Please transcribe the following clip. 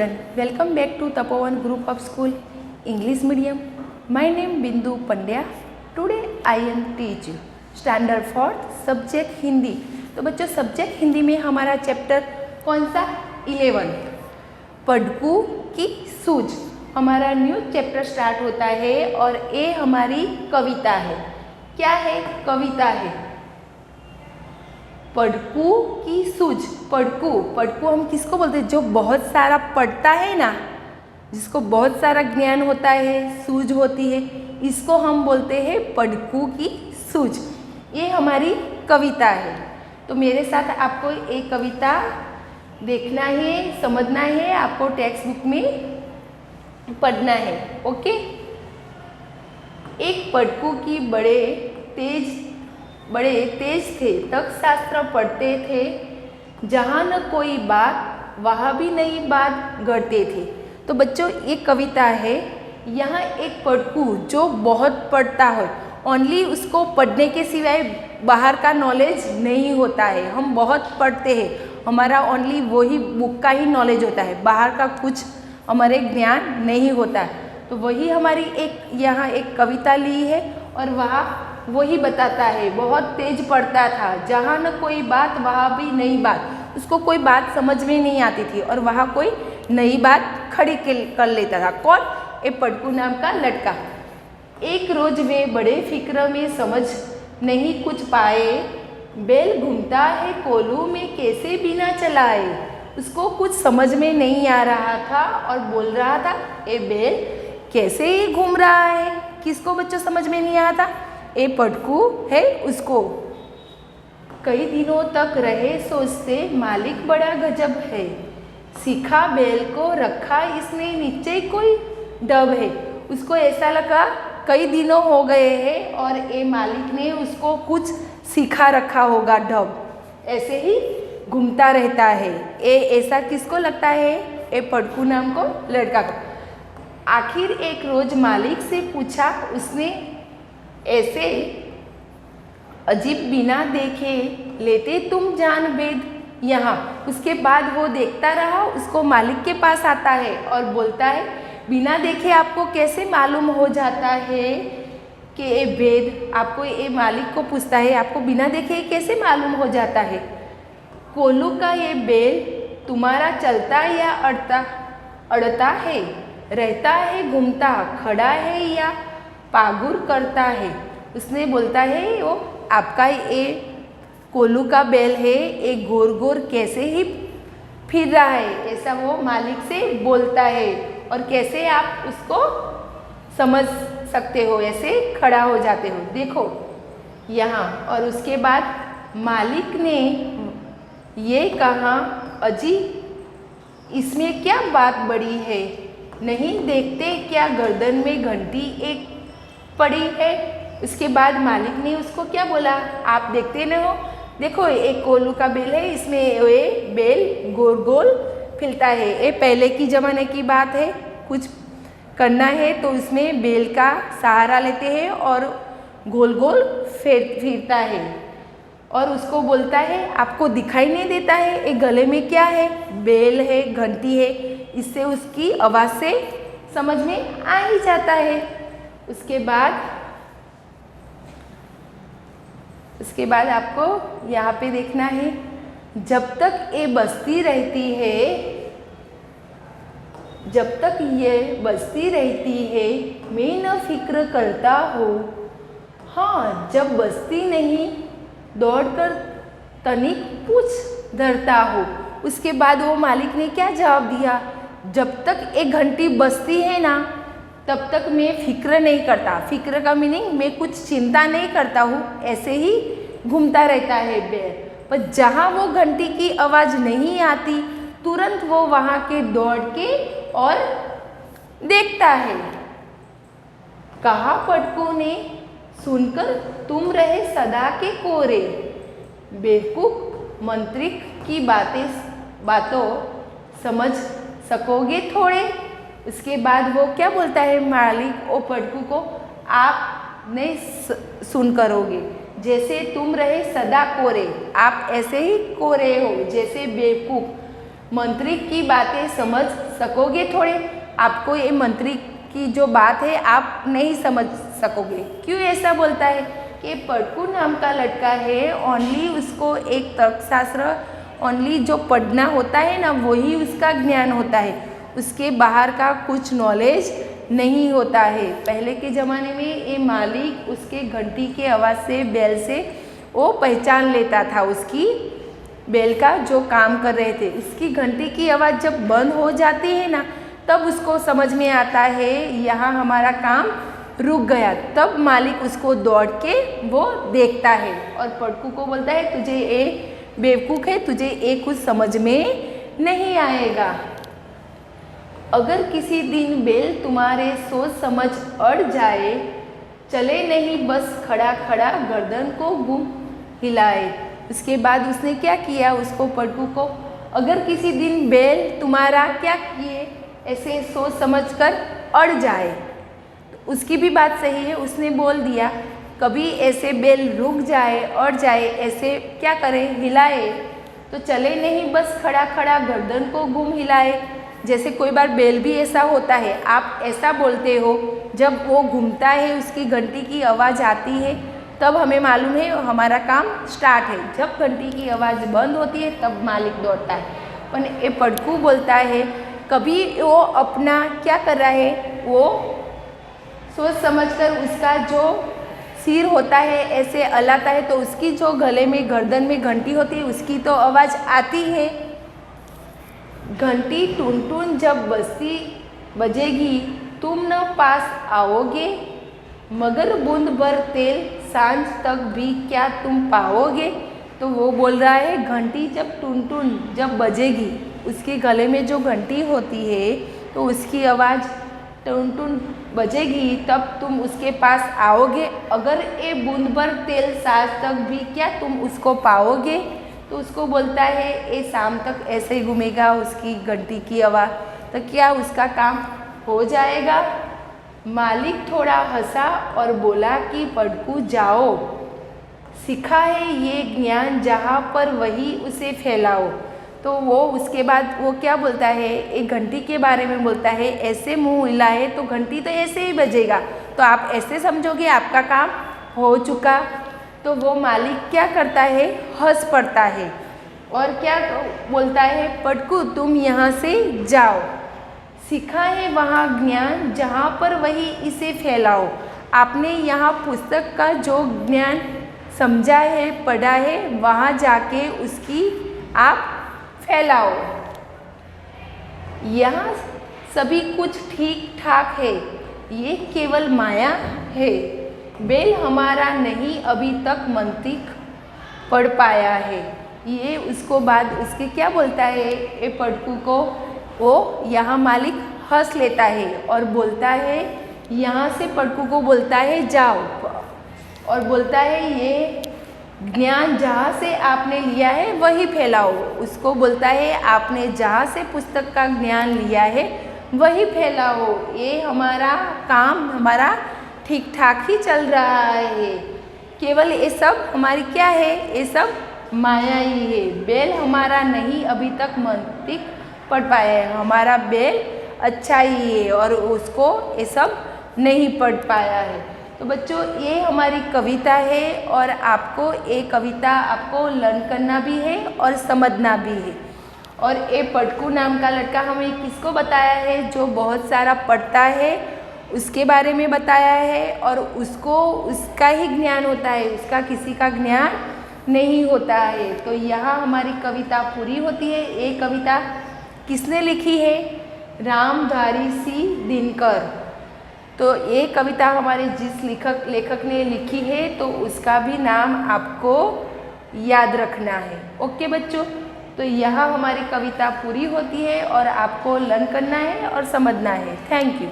children, welcome back to Tapovan Group of School English Medium. My name Bindu Pandya. Today I am teach you Standard 4th Subject Hindi. तो बच्चों subject Hindi में हमारा chapter कौन सा 11 पढ़कू की सूझ हमारा न्यू चैप्टर स्टार्ट होता है और ये हमारी कविता है. क्या है? कविता है. पढ़कू की सूझ. पढ़कू हम किसको बोलते हैं? जो बहुत सारा पढ़ता है ना, जिसको बहुत सारा ज्ञान होता है, सूझ होती है, इसको हम बोलते हैं पढ़कू की सूझ. ये हमारी कविता है. तो मेरे साथ आपको एक कविता देखना है, समझना है, आपको टेक्स्ट बुक में पढ़ना है. ओके. एक पढ़कू की बड़े तेज थे, तर्कशास्त्र पढ़ते थे, जहाँ न कोई बात वहाँ भी नई बात गढ़ते थे. तो बच्चों ये कविता है. यहाँ एक पढ़कू जो बहुत पढ़ता है, ओनली उसको पढ़ने के सिवाय बाहर का नॉलेज नहीं होता है. हम बहुत पढ़ते हैं, हमारा ओनली वही बुक का ही नॉलेज होता है, बाहर का कुछ हमारे ज्ञान नहीं होता. तो वही हमारी यहाँ एक कविता ली है और वहाँ वही बताता है. बहुत तेज पढ़ता था, जहाँ न कोई बात वहाँ भी नई बात. उसको कोई बात समझ में नहीं आती थी और वहाँ कोई नई बात खड़ी कर लेता था. कौन? ये पढ़कू नाम का लड़का. एक रोज वे बड़े फिक्र में समझ नहीं कुछ पाए, बैल घूमता है कोलू में कैसे बिना चलाए. उसको कुछ समझ में नहीं आ रहा था और बोल रहा था ये बैल कैसे घूम रहा है. किसको बच्चों समझ में नहीं आता? ये पढ़कू है उसको. कई दिनों तक रहे सोचते मालिक बड़ा गजब है, सीखा बैल को रखा इसने नीचे कोई डब है. उसको ऐसा लगा कई दिनों हो गए हैं और ये मालिक ने उसको कुछ सीखा रखा होगा डब, ऐसे ही घूमता रहता है. ये ऐसा किसको लगता है? ये पढ़कू नाम को लड़का को. आखिर एक रोज मालिक से पूछा उसने, ऐसे अजीब बिना देखे लेते तुम जान वेद यहाँ. उसके बाद वो देखता रहा, उसको मालिक के पास आता है और बोलता है बिना देखे आपको कैसे मालूम हो जाता है कि ये वेद. आपको ये मालिक को पूछता है आपको बिना देखे कैसे मालूम हो जाता है. कोलू का ये बैल तुम्हारा चलता या अड़ता है, रहता है घूमता, खड़ा है या पागुर करता है. उसने बोलता है वो आपका ये कोलू का बैल है, एक गोर गोर कैसे ही फिर रहा है, ऐसा वो मालिक से बोलता है. और कैसे आप उसको समझ सकते हो, ऐसे खड़ा हो जाते हो. देखो यहाँ. और उसके बाद मालिक ने ये कहा अजी इसमें क्या बात बड़ी है, नहीं देखते क्या गर्दन में घंटी एक पड़ी है. उसके बाद मालिक ने उसको क्या बोला, आप देखते न हो, देखो एक कोलू का बेल है, इसमें ये बेल गोल गोल फिरता है. ये पहले की ज़माने की बात है. कुछ करना है तो इसमें बेल का सहारा लेते हैं और गोल गोल फिरता है. और उसको बोलता है आपको दिखाई नहीं देता है ये गले में क्या है? बेल है, घंटी है. इससे उसकी आवाज़ से समझ में आ ही जाता है. उसके बाद आपको यहाँ पे देखना है, जब तक ये बसती रहती है मैं न फिक्र करता हूँ. हाँ जब बसती नहीं दौड़कर तनिक पूछ धरता हूँ. उसके बाद वो मालिक ने क्या जवाब दिया, जब तक एक घंटी बजती है ना तब तक मैं फिक्र नहीं करता. फिक्र का मीनिंग मैं कुछ चिंता नहीं करता हूँ, ऐसे ही घूमता रहता है बैल. पर जहाँ वो घंटी की आवाज़ नहीं आती तुरंत वो वहाँ के दौड़ के और देखता है. कहा पढ़कू ने सुनकर तुम रहे सदा के कोरे, बेवकूफ मंत्रिक की बातों समझ सकोगे थोड़े. उसके बाद वो क्या बोलता है मालिक ओ पढ़कू को, आप नहीं सुन करोगे, जैसे तुम रहे सदा कोरे, आप ऐसे ही कोरे हो जैसे बेवकूफ. मंत्री की बातें समझ सकोगे थोड़े? आपको ये मंत्री की जो बात है आप नहीं समझ सकोगे। क्यों ऐसा बोलता है कि पढ़कू नाम का लड़का है, ओनली उसको एक तर्कशास्त्र, ओनली जो पढ़ना होता है ना वही उसका ज्ञान होता है, उसके बाहर का कुछ नॉलेज नहीं होता है। पहले के ज़माने में ये मालिक उसके घंटी के आवाज़ से, बैल से वो पहचान लेता था उसकी बैल का जो काम कर रहे थे। उसकी घंटी की आवाज़ जब बंद हो जाती है ना तब उसको समझ में आता है यहाँ हमारा काम रुक गया। तब मालिक उसको दौड़ के वो देखता है और पढ़कू को बोलता है तुझे ये बेवकूफ़ है, तुझे ये कुछ समझ में नहीं आएगा। अगर किसी दिन बैल तुम्हारे सोच समझ अड़ जाए, चले नहीं बस खड़ा खड़ा गर्दन को घूम हिलाए। उसके बाद उसने क्या किया, उसको पढ़कू को अगर किसी दिन बैल तुम्हारा क्या किए ऐसे सोच समझ कर अड़ जाए, तो उसकी भी बात सही है। उसने बोल दिया कभी ऐसे बैल रुक जाए, अड़ जाए, ऐसे क्या करे, हिलाए, तो चले नहीं बस खड़ा खड़ा गर्दन को घूम हिलाए। जैसे कोई बार बैल भी ऐसा होता है, आप ऐसा बोलते हो, जब वो घूमता है उसकी घंटी की आवाज़ आती है तब हमें मालूम है हमारा काम स्टार्ट है। जब घंटी की आवाज़ बंद होती है तब मालिक दौड़ता है। पर ये पढ़कू बोलता है कभी वो अपना क्या कर रहा है, वो सोच समझकर उसका जो सिर होता है ऐसे हलाता है तो उसकी जो गले में गर्दन में घंटी होती है उसकी तो आवाज़ आती है। घंटी टून टून जब बजती बजेगी तुम न पास आओगे, मगर बूंद भर तेल सांझ तक भी क्या तुम पाओगे। तो वो बोल रहा है घंटी जब टून टून जब बजेगी, उसके गले में जो घंटी होती है तो उसकी आवाज़ टून टून बजेगी तब तुम उसके पास आओगे, अगर ये बूंद भर तेल सांझ तक भी क्या तुम उसको पाओगे। तो उसको बोलता है ये शाम तक ऐसे ही घूमेगा उसकी घंटी की आवाज़, तो क्या उसका काम हो जाएगा। मालिक थोड़ा हंसा और बोला कि पढ़कू जाओ, सीखा है ये ज्ञान जहाँ पर वही उसे फैलाओ। तो वो उसके बाद वो क्या बोलता है, एक घंटी के बारे में बोलता है, ऐसे मुंह हिलाए तो घंटी तो ऐसे ही बजेगा, तो आप ऐसे समझोगे आपका काम हो चुका। तो वो मालिक क्या करता है, हंस पड़ता है और क्या बोलता है, पढ़कू तुम यहाँ से जाओ, सीखा है वहाँ ज्ञान जहाँ पर वही इसे फैलाओ। आपने यहाँ पुस्तक का जो ज्ञान समझा है, पढ़ा है, वहाँ जाके उसकी आप फैलाओ। यहाँ सभी कुछ ठीक ठाक है, ये केवल माया है। बैल हमारा नहीं अभी तक मंतिक पढ़ पाया है। ये उसको बाद उसके क्या बोलता है, ये पढ़कू को वो यहाँ मालिक हंस लेता है और बोलता है, यहाँ से पढ़कू को बोलता है जाओ, और बोलता है ये ज्ञान जहाँ से आपने लिया है वही फैलाओ। उसको बोलता है आपने जहाँ से पुस्तक का ज्ञान लिया है वही फैलाओ, ये हमारा काम हमारा ठीक ठाक ही चल रहा है। केवल ये सब हमारी क्या है, ये सब माया ही है। बैल हमारा नहीं अभी तक मंतिक पढ़ पाया है, हमारा बैल अच्छा ही है और उसको ये सब नहीं पढ़ पाया है। तो बच्चों ये हमारी कविता है और आपको ये कविता आपको लर्न करना भी है और समझना भी है। और ये पढ़कू नाम का लड़का हमें किसको बताया है, जो बहुत सारा पढ़ता है उसके बारे में बताया है और उसको उसका ही ज्ञान होता है, उसका किसी का ज्ञान नहीं होता है। तो यहाँ हमारी कविता पूरी होती है। ये कविता किसने लिखी है, रामधारी सिंह दिनकर। तो ये कविता हमारे जिस लेखक ने लिखी है तो उसका भी नाम आपको याद रखना है। ओके बच्चों, तो यहाँ हमारी कविता पूरी होती है और आपको लर्न करना है और समझना है। Thank you.